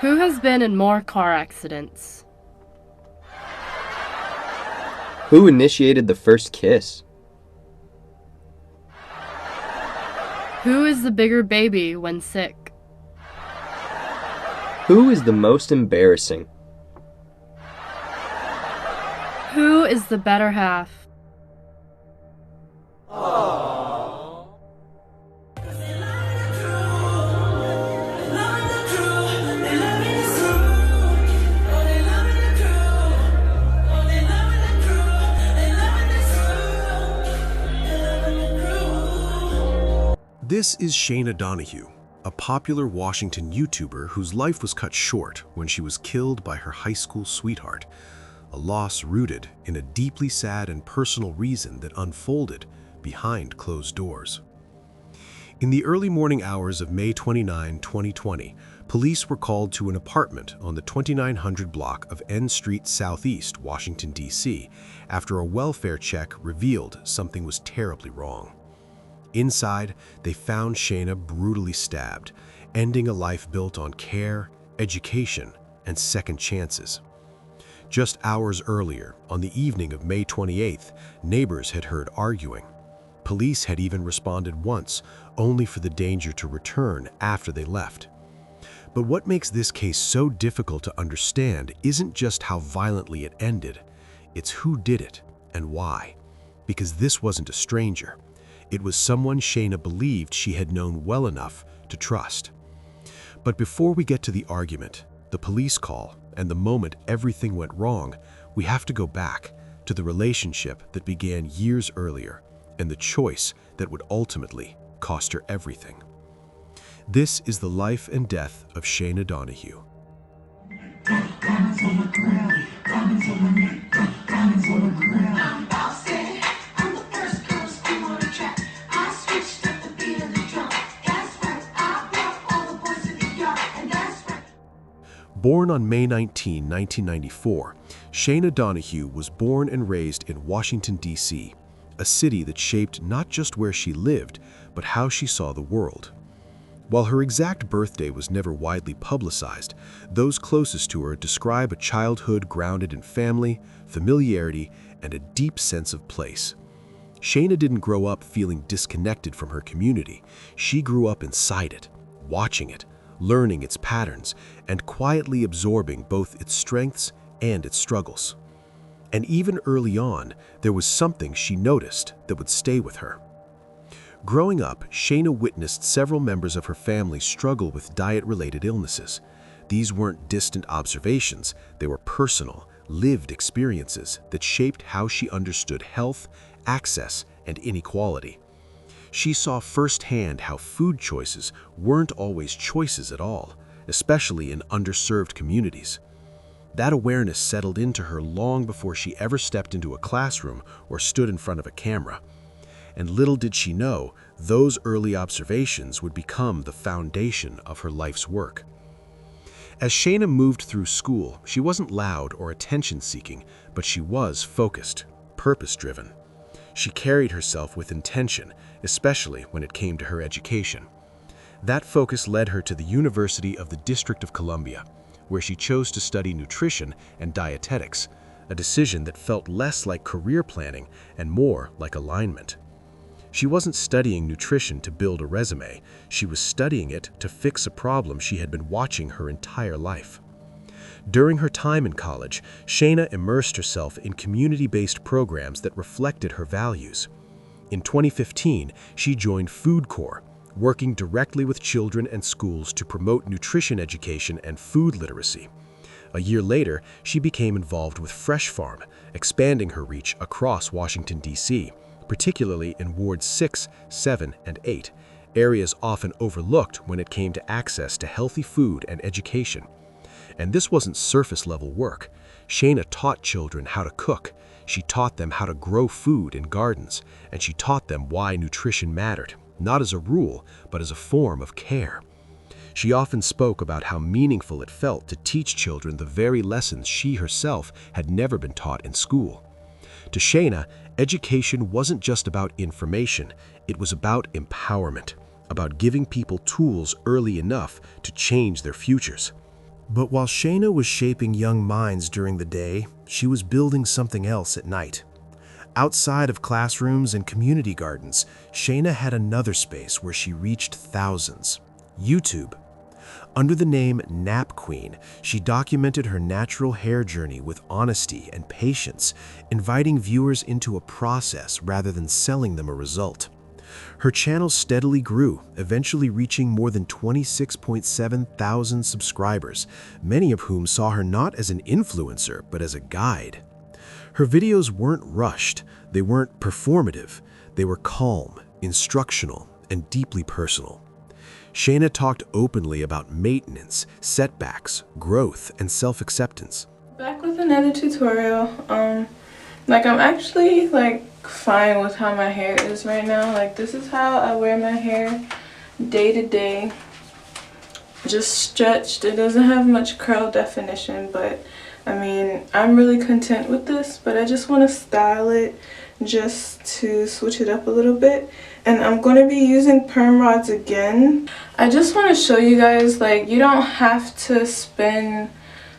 Who has been in more car accidents? Who initiated the first kiss? Who is the bigger baby when sick? Who is the most embarrassing? Who is the better half? This is Shaina Donahue, a popular Washington YouTuber whose life was cut short when she was killed by her high school sweetheart, a loss rooted in a deeply sad and personal reason that unfolded behind closed doors. In the early morning hours of May 29, 2020, police were called to an apartment on the 2900 block of N Street Southeast, Washington, D.C., after a welfare check revealed something was terribly wrong. Inside, they found Shaina brutally stabbed, ending a life built on care, education, and second chances. Just hours earlier, on the evening of May 28th, neighbors had heard arguing. Police had even responded once, only for the danger to return after they left. But what makes this case so difficult to understand isn't just how violently it ended, it's who did it and why. Because this wasn't a stranger. It was someone Shaina believed she had known well enough to trust. But before we get to the argument, the police call, and the moment everything went wrong, we have to go back to the relationship that began years earlier and the choice that would ultimately cost her everything. This is the life and death of Shaina Donahue. Born on May 19, 1994, Shaina Donahue was born and raised in Washington, D.C., a city that shaped not just where she lived, but how she saw the world. While her exact birthday was never widely publicized, those closest to her describe a childhood grounded in family, familiarity, and a deep sense of place. Shaina didn't grow up feeling disconnected from her community. She grew up inside it, watching it, learning its patterns, and quietly absorbing both its strengths and its struggles. And even early on, there was something she noticed that would stay with her. Growing up, Shaina witnessed several members of her family struggle with diet-related illnesses. These weren't distant observations, they were personal, lived experiences that shaped how she understood health, access, and inequality. She saw firsthand how food choices weren't always choices at all, especially in underserved communities. That awareness settled into her long before she ever stepped into a classroom or stood in front of a camera. And little did she know, those early observations would become the foundation of her life's work. As Shaina moved through school, she wasn't loud or attention-seeking, but she was focused, purpose-driven. She carried herself with intention, especially when it came to her education. That focus led her to the University of the District of Columbia, where she chose to study nutrition and dietetics, a decision that felt less like career planning and more like alignment. She wasn't studying nutrition to build a resume, she was studying it to fix a problem she had been watching her entire life. During her time in college, Shaina immersed herself in community-based programs that reflected her values. In 2015, she joined Food Corps, working directly with children and schools to promote nutrition education and food literacy. A year later, she became involved with Fresh Farm, expanding her reach across Washington, D.C., particularly in Wards 6, 7, and 8, areas often overlooked when it came to access to healthy food and education. And this wasn't surface-level work. Shaina taught children how to cook, she taught them how to grow food in gardens, and she taught them why nutrition mattered, not as a rule, but as a form of care. She often spoke about how meaningful it felt to teach children the very lessons she herself had never been taught in school. To Shaina, education wasn't just about information, it was about empowerment, about giving people tools early enough to change their futures. But while Shaina was shaping young minds during the day, she was building something else at night. Outside of classrooms and community gardens, Shaina had another space where she reached thousands: YouTube. Under the name Nap Queen, she documented her natural hair journey with honesty and patience, inviting viewers into a process rather than selling them a result. Her channel steadily grew, eventually reaching more than 26.7 thousand subscribers, many of whom saw her not as an influencer, but as a guide. Her videos weren't rushed, they weren't performative, they were calm, instructional, and deeply personal. Shaina talked openly about maintenance, setbacks, growth, and self-acceptance. Back with another tutorial. I'm actually fine with how my hair is right now. This is how I wear my hair day to day. Just stretched. It doesn't have much curl definition, but I mean, I'm really content with this, but I just want to style it just to switch it up a little bit. And I'm going to be using perm rods again. I just want to show you guys, you don't have to spend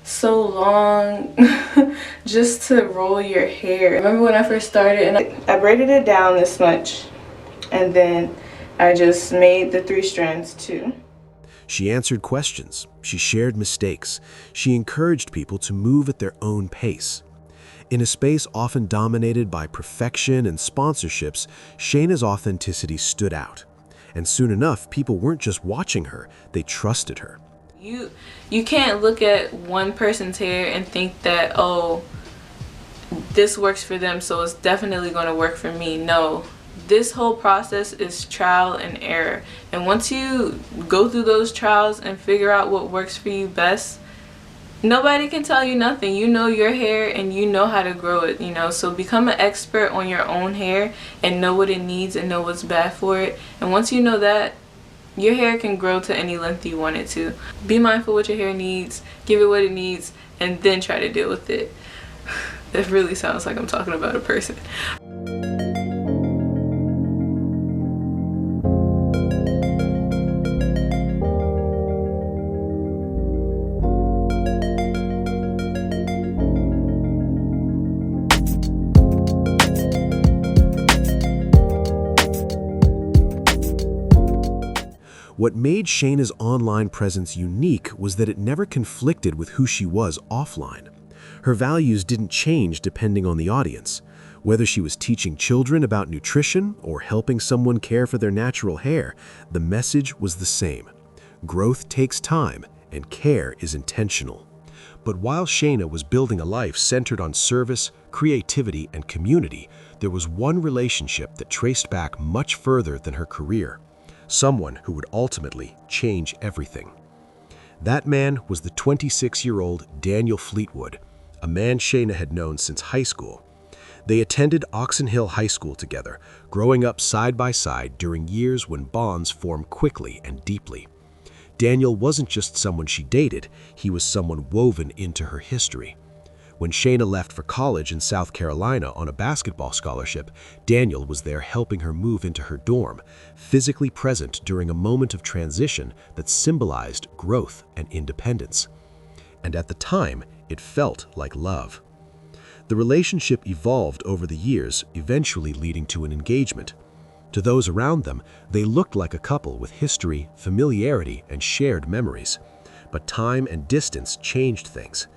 so long just to roll your hair. Remember when I first started and I braided it down this much, and then I just made the 3 strands too. She answered questions, she shared mistakes, she encouraged people to move at their own pace. In a space often dominated by perfection and sponsorships, Shaina's authenticity stood out. And soon enough, people weren't just watching her, they trusted her. You can't look at one person's hair and think that, oh, this works for them, so it's definitely going to work for me. No. This whole process is trial and error, and once you go through those trials and figure out what works for you best, nobody can tell you nothing. You know your hair and you know how to grow it, so become an expert on your own hair and know what it needs and know what's bad for it. And once you know that, your hair can grow to any length you want it to. Be mindful what your hair needs, give it what it needs, and then try to deal with it. That really sounds like I'm talking about a person. What made Shaina's online presence unique was that it never conflicted with who she was offline. Her values didn't change depending on the audience. Whether she was teaching children about nutrition or helping someone care for their natural hair, the message was the same. Growth takes time, and care is intentional. But while Shaina was building a life centered on service, creativity, and community, there was one relationship that traced back much further than her career. Someone who would ultimately change everything. That man was the 26-year-old Daniel Fleetwood, a man Shaina had known since high school. They attended Oxon Hill High School together, growing up side by side during years when bonds form quickly and deeply. Daniel wasn't just someone she dated, he was someone woven into her history. When Shaina left for college in South Carolina on a basketball scholarship, Daniel was there helping her move into her dorm, physically present during a moment of transition that symbolized growth and independence. And at the time, it felt like love. The relationship evolved over the years, eventually leading to an engagement. To those around them, they looked like a couple with history, familiarity, and shared memories. But time and distance changed things.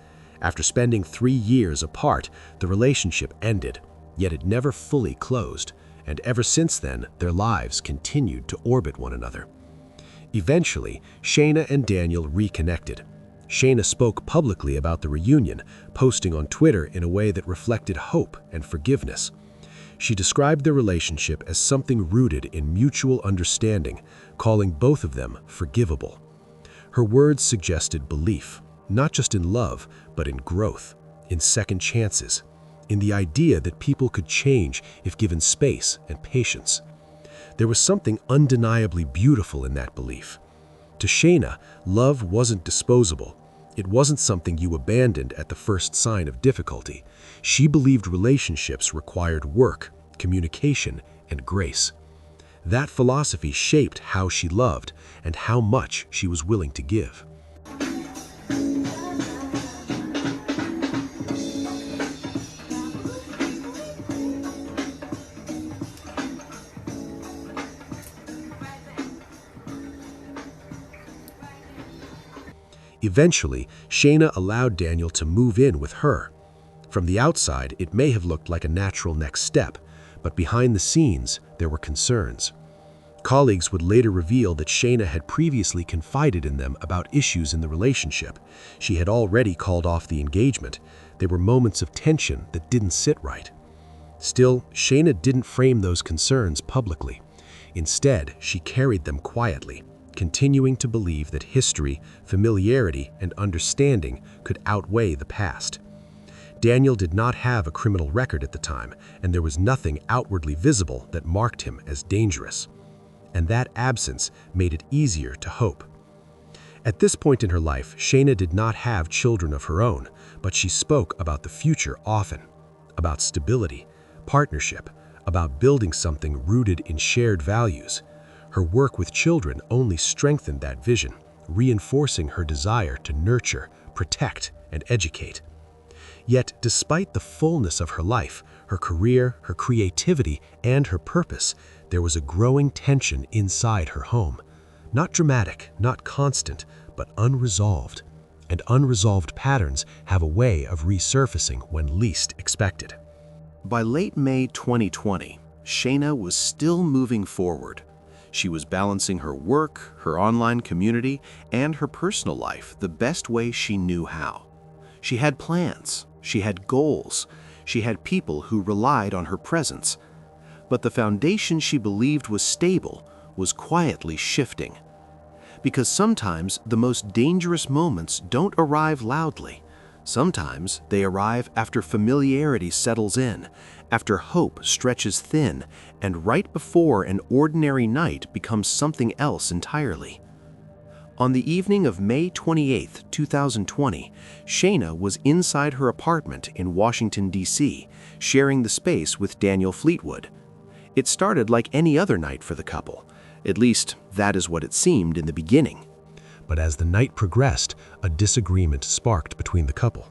After spending 3 years apart, the relationship ended, yet it never fully closed, and ever since then, their lives continued to orbit one another. Eventually, Shaina and Daniel reconnected. Shaina spoke publicly about the reunion, posting on Twitter in a way that reflected hope and forgiveness. She described their relationship as something rooted in mutual understanding, calling both of them forgivable. Her words suggested belief, not just in love, but in growth, in second chances, in the idea that people could change if given space and patience. There was something undeniably beautiful in that belief. To Shaina, love wasn't disposable. It wasn't something you abandoned at the first sign of difficulty. She believed relationships required work, communication, and grace. That philosophy shaped how she loved and how much she was willing to give. Eventually, Shaina allowed Daniel to move in with her. From the outside, it may have looked like a natural next step, but behind the scenes, there were concerns. Colleagues would later reveal that Shaina had previously confided in them about issues in the relationship. She had already called off the engagement. There were moments of tension that didn't sit right. Still, Shaina didn't frame those concerns publicly. Instead, she carried them quietly, continuing to believe that history, familiarity, and understanding could outweigh the past. Daniel did not have a criminal record at the time, and there was nothing outwardly visible that marked him as dangerous. And that absence made it easier to hope. At this point in her life, Shaina did not have children of her own, but she spoke about the future often, about stability, partnership, about building something rooted in shared values. Her work with children only strengthened that vision, reinforcing her desire to nurture, protect, and educate. Yet, despite the fullness of her life, her career, her creativity, and her purpose, there was a growing tension inside her home. Not dramatic, not constant, but unresolved. And unresolved patterns have a way of resurfacing when least expected. By late May 2020, Shaina was still moving forward. She was balancing her work, her online community, and her personal life the best way she knew how. She had plans, she had goals, she had people who relied on her presence. But the foundation she believed was stable was quietly shifting. Because sometimes the most dangerous moments don't arrive loudly. Sometimes they arrive after familiarity settles in, after hope stretches thin, and right before an ordinary night becomes something else entirely. On the evening of May 28, 2020, Shaina was inside her apartment in Washington, D.C., sharing the space with Daniel Fleetwood. It started like any other night for the couple. At least, that is what it seemed in the beginning. But as the night progressed, a disagreement sparked between the couple.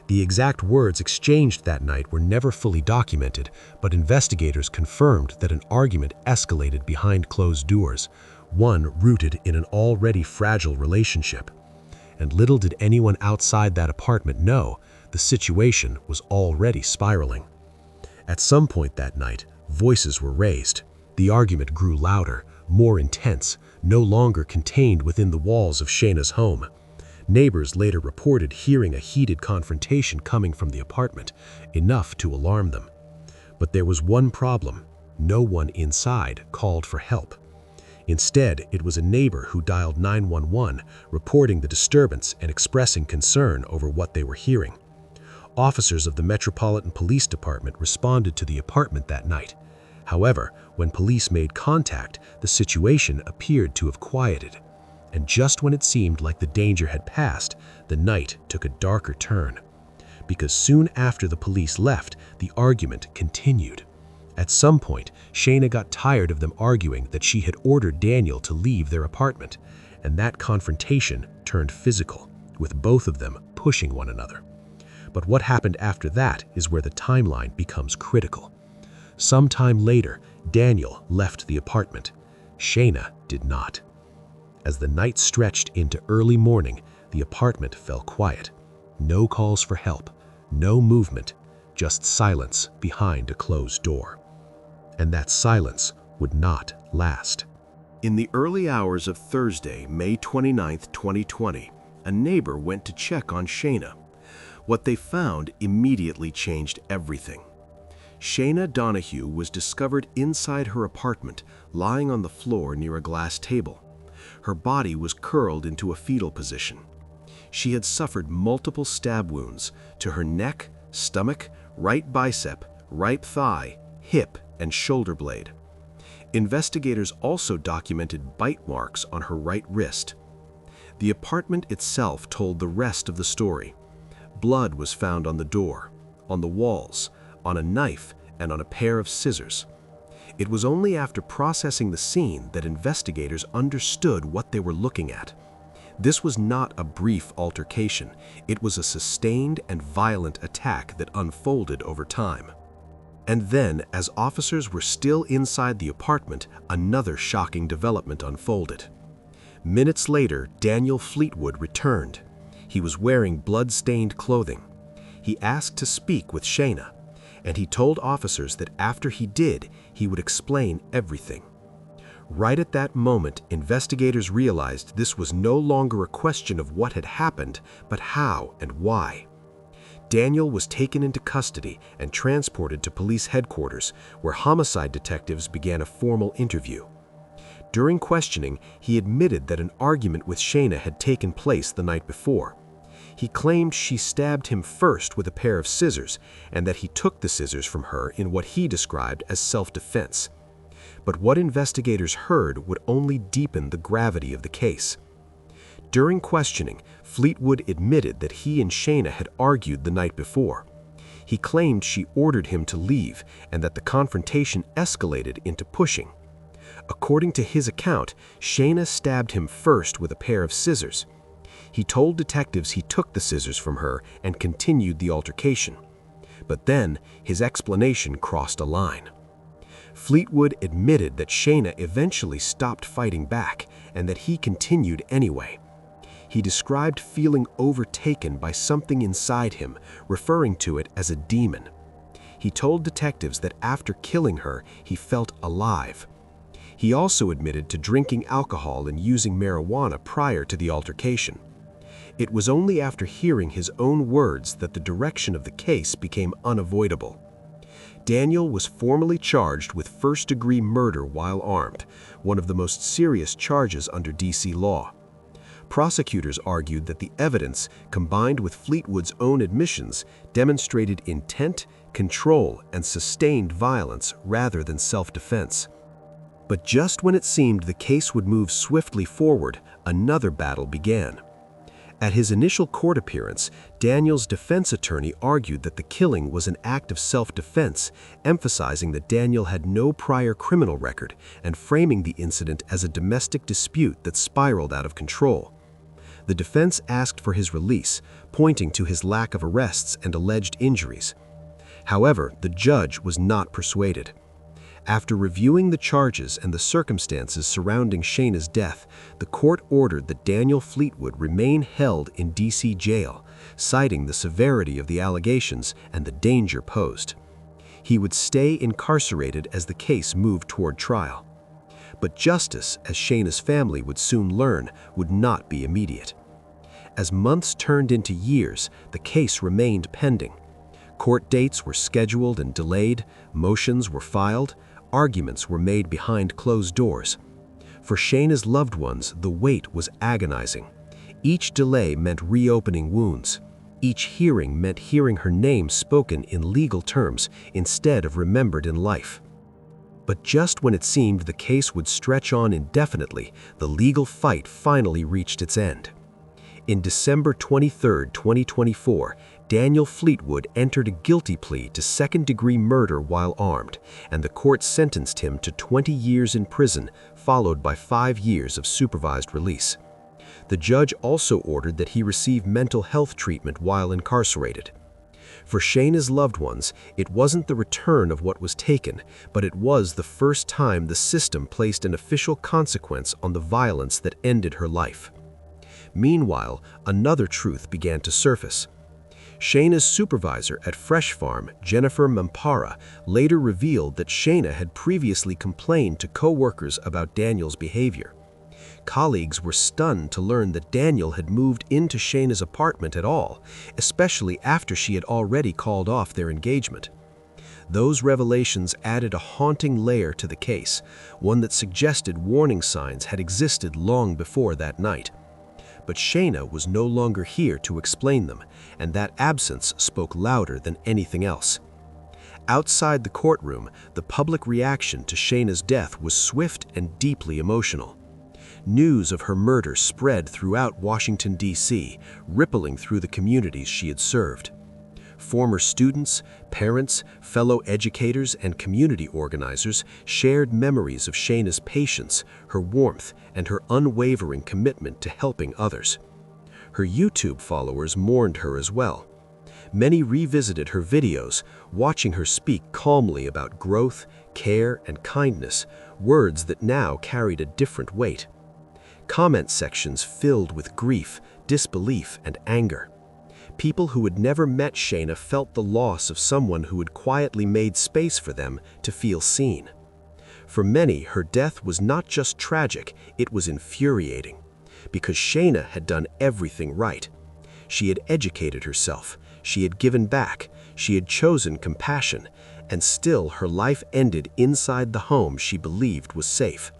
The exact words exchanged that night were never fully documented, but investigators confirmed that an argument escalated behind closed doors, one rooted in an already fragile relationship. And little did anyone outside that apartment know, the situation was already spiraling. At some point that night, voices were raised. The argument grew louder, more intense, no longer contained within the walls of Shaina's home. Neighbors later reported hearing a heated confrontation coming from the apartment, enough to alarm them. But there was one problem. No one inside called for help. Instead, it was a neighbor who dialed 911, reporting the disturbance and expressing concern over what they were hearing. Officers of the Metropolitan Police Department responded to the apartment that night. However, when police made contact, the situation appeared to have quieted. And just when it seemed like the danger had passed, the night took a darker turn. Because soon after the police left, the argument continued. At some point, Shaina got tired of them arguing that she had ordered Daniel to leave their apartment, and that confrontation turned physical, with both of them pushing one another. But what happened after that is where the timeline becomes critical. Sometime later, Daniel left the apartment. Shaina did not. As the night stretched into early morning, the apartment fell quiet. No calls for help, no movement, just silence behind a closed door. And that silence would not last. In the early hours of Thursday, May 29, 2020, a neighbor went to check on Shaina. What they found immediately changed everything. Shaina Donahue was discovered inside her apartment, lying on the floor near a glass table. Her body was curled into a fetal position. She had suffered multiple stab wounds to her neck, stomach, right bicep, right thigh, hip, and shoulder blade. Investigators also documented bite marks on her right wrist. The apartment itself told the rest of the story. Blood was found on the door, on the walls, on a knife, and on a pair of scissors. It was only after processing the scene that investigators understood what they were looking at. This was not a brief altercation. It was a sustained and violent attack that unfolded over time. And then, as officers were still inside the apartment, another shocking development unfolded. Minutes later, Daniel Fleetwood returned, He was wearing blood-stained clothing. He asked to speak with Shaina, and he told officers that after he did, he would explain everything. Right at that moment, investigators realized this was no longer a question of what had happened, but how and why. Daniel was taken into custody and transported to police headquarters, where homicide detectives began a formal interview. During questioning, he admitted that an argument with Shaina had taken place the night before. He claimed she stabbed him first with a pair of scissors, and that he took the scissors from her in what he described as self-defense. But what investigators heard would only deepen the gravity of the case. During questioning, Fleetwood admitted that he and Shaina had argued the night before. He claimed she ordered him to leave and that the confrontation escalated into pushing. According to his account, Shaina stabbed him first with a pair of scissors. He told detectives he took the scissors from her and continued the altercation. But then, his explanation crossed a line. Fleetwood admitted that Shaina eventually stopped fighting back and that he continued anyway. He described feeling overtaken by something inside him, referring to it as a demon. He told detectives that after killing her, he felt alive. He also admitted to drinking alcohol and using marijuana prior to the altercation. It was only after hearing his own words that the direction of the case became unavoidable. Daniel was formally charged with first-degree murder while armed, one of the most serious charges under DC law. Prosecutors argued that the evidence, combined with Fleetwood's own admissions, demonstrated intent, control, and sustained violence rather than self-defense. But just when it seemed the case would move swiftly forward, another battle began. At his initial court appearance, Daniel's defense attorney argued that the killing was an act of self-defense, emphasizing that Daniel had no prior criminal record and framing the incident as a domestic dispute that spiraled out of control. The defense asked for his release, pointing to his lack of arrests and alleged injuries. However, the judge was not persuaded. After reviewing the charges and the circumstances surrounding Shaina's death, the court ordered that Daniel Fleetwood remain held in DC jail, citing the severity of the allegations and the danger posed. He would stay incarcerated as the case moved toward trial. But justice, as Shaina's family would soon learn, would not be immediate. As months turned into years, the case remained pending. Court dates were scheduled and delayed, motions were filed, arguments were made behind closed doors. For Shaina's loved ones, the wait was agonizing. Each delay meant reopening wounds. Each hearing meant hearing her name spoken in legal terms instead of remembered in life. But just when it seemed the case would stretch on indefinitely, the legal fight finally reached its end. In December 23, 2024, Daniel Fleetwood entered a guilty plea to second-degree murder while armed, and the court sentenced him to 20 years in prison, followed by 5 years of supervised release. The judge also ordered that he receive mental health treatment while incarcerated. For Shaina's loved ones, it wasn't the return of what was taken, but it was the first time the system placed an official consequence on the violence that ended her life. Meanwhile, another truth began to surface. Shaina's supervisor at Fresh Farm, Jennifer Mampara, later revealed that Shaina had previously complained to co-workers about Daniel's behavior. Colleagues were stunned to learn that Daniel had moved into Shaina's apartment at all, especially after she had already called off their engagement. Those revelations added a haunting layer to the case, one that suggested warning signs had existed long before that night. But Shaina was no longer here to explain them, and that absence spoke louder than anything else. Outside the courtroom, the public reaction to Shaina's death was swift and deeply emotional. News of her murder spread throughout Washington, D.C., rippling through the communities she had served. Former students, parents, fellow educators, and community organizers shared memories of Shaina's patience, her warmth, and her unwavering commitment to helping others. Her YouTube followers mourned her as well. Many revisited her videos, watching her speak calmly about growth, care, and kindness, words that now carried a different weight. Comment sections filled with grief, disbelief, and anger. People who had never met Shaina felt the loss of someone who had quietly made space for them to feel seen. For many, her death was not just tragic, it was infuriating. Because Shaina had done everything right. She had educated herself, she had given back, she had chosen compassion, and still her life ended inside the home she believed was safe.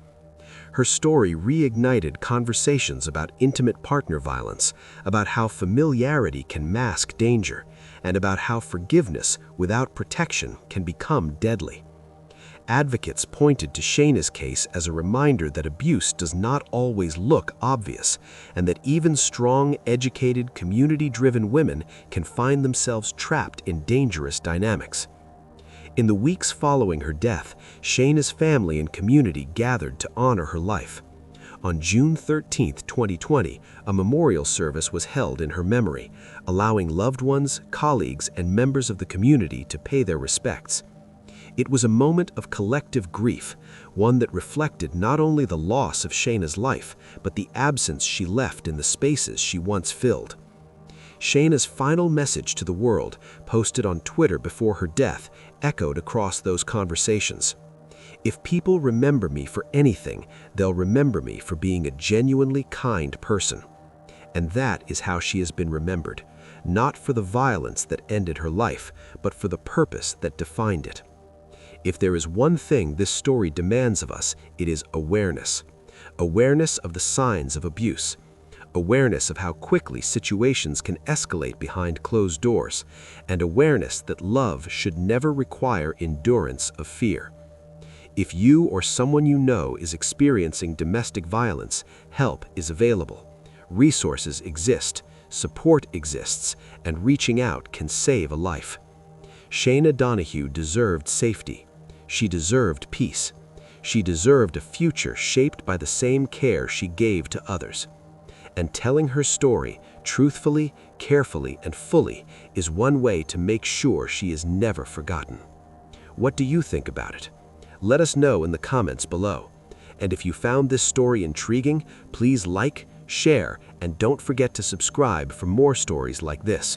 Her story reignited conversations about intimate partner violence, about how familiarity can mask danger, and about how forgiveness without protection can become deadly. Advocates pointed to Shaina's case as a reminder that abuse does not always look obvious, and that even strong, educated, community-driven women can find themselves trapped in dangerous dynamics. In the weeks following her death, Shaina's family and community gathered to honor her life. On June 13, 2020, a memorial service was held in her memory, allowing loved ones, colleagues, and members of the community to pay their respects. It was a moment of collective grief, one that reflected not only the loss of Shaina's life, but the absence she left in the spaces she once filled. Shaina's final message to the world, posted on Twitter before her death, echoed across those conversations. "If people remember me for anything, they'll remember me for being a genuinely kind person." And that is how she has been remembered, not for the violence that ended her life, but for the purpose that defined it. If there is one thing this story demands of us, it is awareness. Awareness of the signs of abuse. Awareness of how quickly situations can escalate behind closed doors. And awareness that love should never require endurance of fear. If you or someone you know is experiencing domestic violence, help is available. Resources exist, support exists, and reaching out can save a life. Shaina Donahue deserved safety. She deserved peace. She deserved a future shaped by the same care she gave to others. And telling her story, truthfully, carefully, and fully, is one way to make sure she is never forgotten. What do you think about it? Let us know in the comments below. And if you found this story intriguing, please like, share, and don't forget to subscribe for more stories like this.